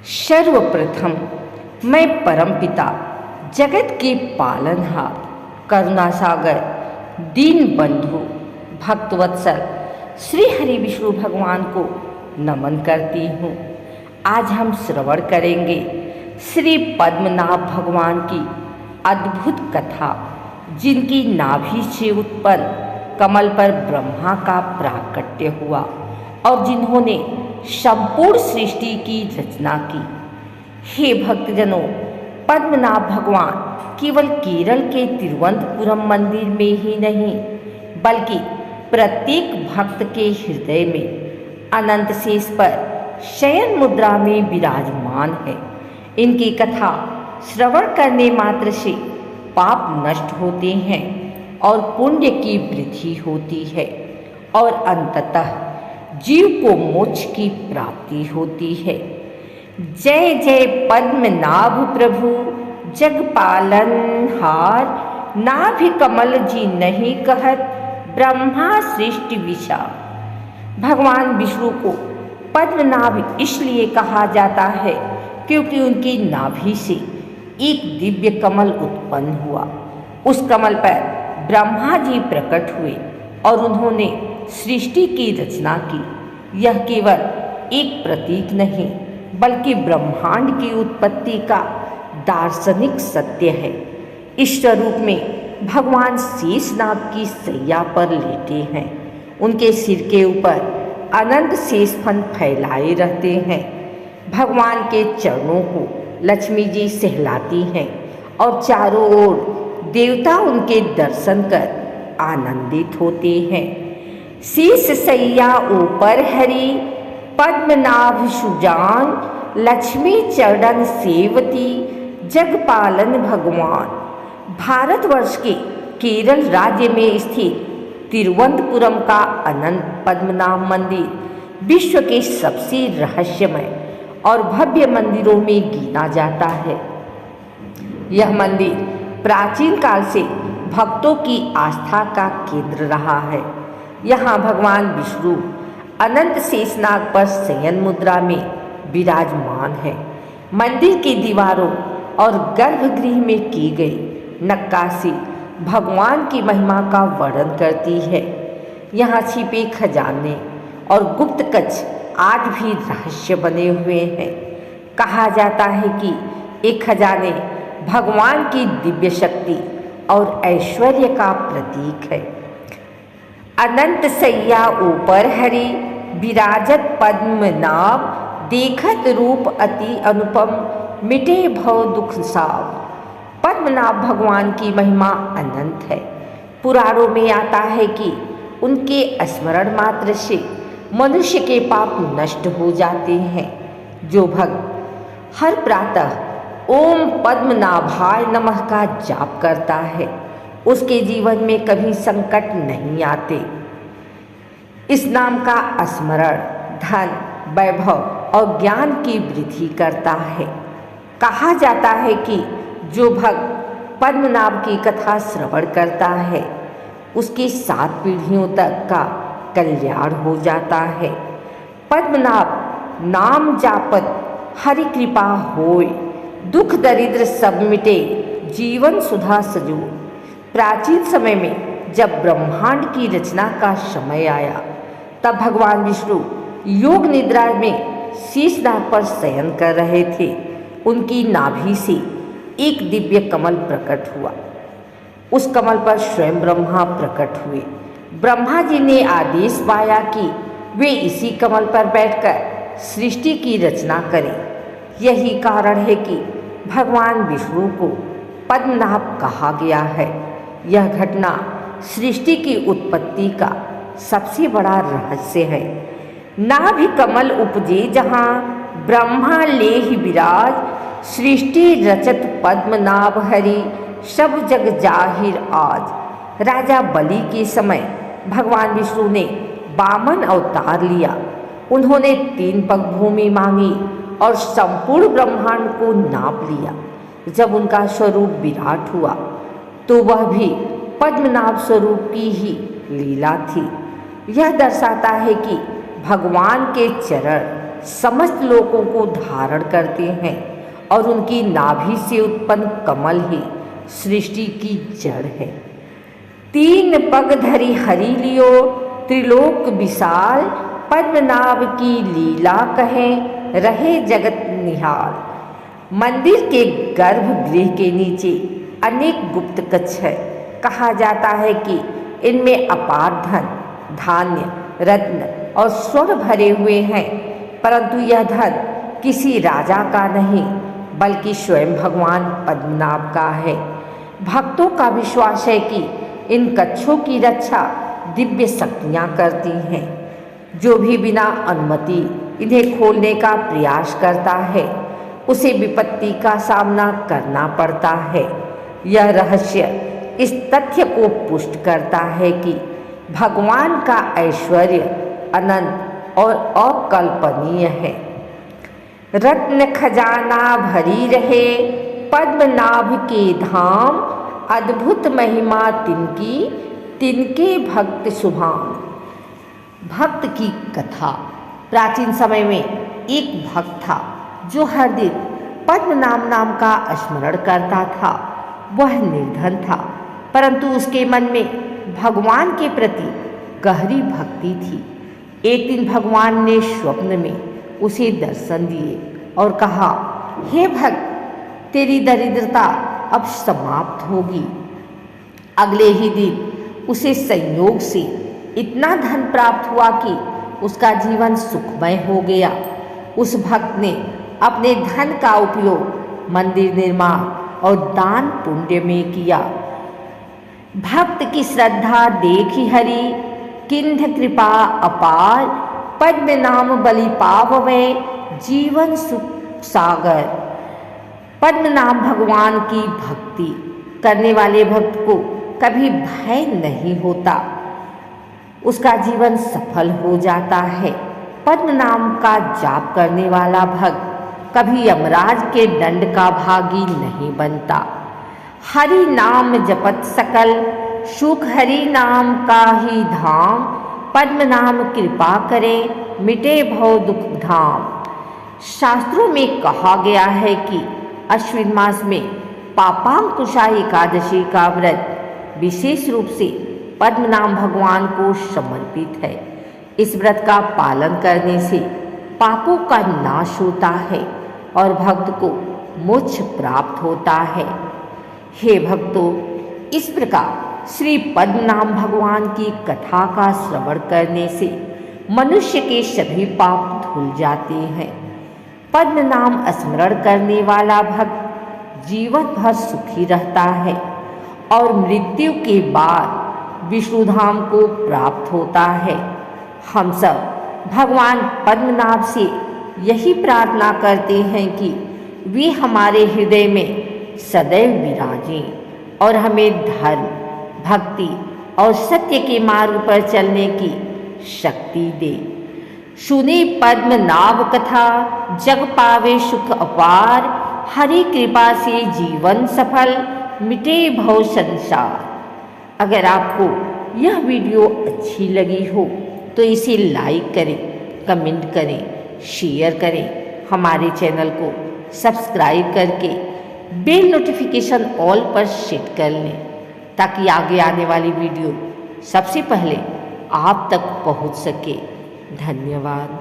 सर्वप्रथम मैं परमपिता जगत के पालनहार करुणा सागर दीन बंधु भक्तवत्सल श्री हरि विष्णु भगवान को नमन करती हूँ। आज हम श्रवण करेंगे श्री पद्मनाभ भगवान की अद्भुत कथा, जिनकी नाभि से उत्पन्न कमल पर ब्रह्मा का प्राकट्य हुआ और जिन्होंने संपूर्ण सृष्टि की रचना की। हे भक्तजनों, पद्मनाभ भगवान केवल केरल के तिरुवनंतपुरम मंदिर में ही नहीं, बल्कि प्रत्येक भक्त के हृदय में अनंत शेष पर शयन मुद्रा में विराजमान है। इनकी कथा श्रवण करने मात्र से पाप नष्ट होते हैं और पुण्य की वृद्धि होती है और अंततः जीव को मोक्ष की प्राप्ति होती है। जय जय पद्मनाभ प्रभु जगपालन हार, नाभि कमल जी नहीं कहत ब्रह्मा सृष्टि विचार। भगवान विष्णु को पद्मनाभ इसलिए कहा जाता है क्योंकि उनकी नाभि से एक दिव्य कमल उत्पन्न हुआ। उस कमल पर ब्रह्मा जी प्रकट हुए और उन्होंने सृष्टि की रचना की। यह केवल एक प्रतीक नहीं, बल्कि ब्रह्मांड की उत्पत्ति का दार्शनिक सत्य है। इस स्वरूप में भगवान शेषनाग की सैया पर लेटे हैं। उनके सिर के ऊपर अनंत शेषफन फैलाए रहते हैं। भगवान के चरणों को लक्ष्मी जी सहलाती हैं और चारों ओर देवता उनके दर्शन कर आनंदित होते हैं। शीश सैया ऊपर हरि पद्मनाभ सुजान, लक्ष्मी चरण सेवती जगपालन भगवान। भारतवर्ष के केरल राज्य में स्थित तिरुवनंतपुरम का अनंत पद्मनाभ मंदिर विश्व के सबसे रहस्यमय और भव्य मंदिरों में गिना जाता है। यह मंदिर प्राचीन काल से भक्तों की आस्था का केंद्र रहा है। यहाँ भगवान विष्णु अनंत शेषनाग पर शयन मुद्रा में विराजमान है। मंदिर की दीवारों और गर्भगृह में की गई नक्काशी भगवान की महिमा का वर्णन करती है। यहाँ छिपे खजाने और गुप्त कक्ष आज भी रहस्य बने हुए हैं। कहा जाता है कि ये खजाने भगवान की दिव्य शक्ति और ऐश्वर्य का प्रतीक है। अनंत सैया ऊपर हरि विराजत पद्मनाभ, देखत रूप अति अनुपम मिटे भव दुख साव। पद्मनाभ भगवान की महिमा अनंत है। पुराणों में आता है कि उनके स्मरण मात्र से मनुष्य के पाप नष्ट हो जाते हैं। जो भक्त हर प्रातः ओम पद्मनाभाय नमः का जाप करता है, उसके जीवन में कभी संकट नहीं आते। इस नाम का स्मरण धन, वैभव और ज्ञान की वृद्धि करता है। कहा जाता है कि जो भक्त पद्मनाभ की कथा श्रवण करता है, उसकी 7 पीढ़ियों तक का कल्याण हो जाता है। पद्मनाभ नाम जापत हरि कृपा होय, दुख दरिद्र सब मिटे जीवन सुधा सजो। प्राचीन समय में जब ब्रह्मांड की रचना का समय आया, तब भगवान विष्णु योग निद्रा में शेषनाग पर शयन कर रहे थे। उनकी नाभि से एक दिव्य कमल प्रकट हुआ। उस कमल पर स्वयं ब्रह्मा प्रकट हुए। ब्रह्मा जी ने आदेश पाया कि वे इसी कमल पर बैठकर सृष्टि की रचना करें। यही कारण है कि भगवान विष्णु को पद्मनाभ कहा गया है। यह घटना सृष्टि की उत्पत्ति का सबसे बड़ा रहस्य है। नाभि कमल उपजे जहाँ ब्रह्मा लेहि विराज, सृष्टि रचत पद्मनाभ हरि सब जग जाहिर आज। राजा बलि के समय भगवान विष्णु ने वामन अवतार लिया। उन्होंने 3 पग भूमि मांगी और संपूर्ण ब्रह्मांड को नाप लिया। जब उनका स्वरूप विराट हुआ तो वह भी पद्मनाभ स्वरूप की ही लीला थी। यह दर्शाता है कि भगवान के चरण समस्त लोगों को धारण करते हैं और उनकी नाभि से उत्पन्न कमल ही सृष्टि की जड़ है। तीन पग धरी हरि लियो त्रिलोक विशाल, पद्मनाभ की लीला कहें रहे जगत निहाल। मंदिर के गर्भगृह के नीचे अनेक गुप्त कक्ष है। कहा जाता है कि इनमें अपार धन, धान्य, रत्न और स्वर्ण भरे हुए हैं, परंतु यह धन किसी राजा का नहीं बल्कि स्वयं भगवान पद्मनाभ का है। भक्तों का विश्वास है कि इन कक्षों की रक्षा दिव्य शक्तियाँ करती हैं। जो भी बिना अनुमति इन्हें खोलने का प्रयास करता है उसे विपत्ति का सामना करना पड़ता है। यह रहस्य इस तथ्य को पुष्ट करता है कि भगवान का ऐश्वर्य अनंत और अकल्पनीय है। रत्न खजाना भरी रहे पद्मनाभ के धाम, अद्भुत महिमा तिनकी तिनके भक्त शुभाम। भक्त की कथा। प्राचीन समय में एक भक्त था जो हर दिन पद्मनाभ नाम का स्मरण करता था। वह निर्धन था, परंतु उसके मन में भगवान के प्रति गहरी भक्ति थी। एक दिन भगवान ने स्वप्न में उसे दर्शन दिए और कहा, हे भक्त, तेरी दरिद्रता अब समाप्त होगी। अगले ही दिन उसे संयोग से इतना धन प्राप्त हुआ कि उसका जीवन सुखमय हो गया। उस भक्त ने अपने धन का उपयोग मंदिर निर्माण और दान पुण्य में किया। भक्त की श्रद्धा देखी हरि, किंध कृपा अपार, पद्मनाभ बलि पावै जीवन सुख सागर। पद्मनाभ भगवान की भक्ति करने वाले भक्त को कभी भय नहीं होता, उसका जीवन सफल हो जाता है। पद्मनाभ का जाप करने वाला भक्त कभी यमराज के दंड का भागी नहीं बनता। हरि नाम जपत सकल सुख, हरि नाम का ही धाम, पद्मनाभ कृपा करे मिटे भव दुख धाम। शास्त्रों में कहा गया है कि अश्विन मास में पापांकुशा एकादशी का व्रत विशेष रूप से पद्मनाभ भगवान को समर्पित है। इस व्रत का पालन करने से पापों का नाश होता है और भक्त को मोक्ष प्राप्त होता है। हे भक्तों, इस प्रकार श्री पद्मनाभ भगवान की कथा का श्रवण करने से मनुष्य के सभी पाप धुल जाते हैं। पद्मनाभ स्मरण करने वाला भक्त जीवन भर सुखी रहता है और मृत्यु के बाद विष्णुधाम को प्राप्त होता है। हम सब भगवान पद्मनाभ से यही प्रार्थना करते हैं कि वे हमारे हृदय में सदैव विराजें और हमें धर्म, भक्ति और सत्य के मार्ग पर चलने की शक्ति दे। सुने पद्मनाभ कथा, जग पावे सुख अपार, हरि कृपा से जीवन सफल, मिटे भव संसार। अगर आपको यह वीडियो अच्छी लगी हो तो इसे लाइक करें, कमेंट करें, शेयर करें। हमारे चैनल को सब्सक्राइब करके बेल नोटिफिकेशन ऑल पर सेट कर लें ताकि आगे आने वाली वीडियो सबसे पहले आप तक पहुंच सके। धन्यवाद।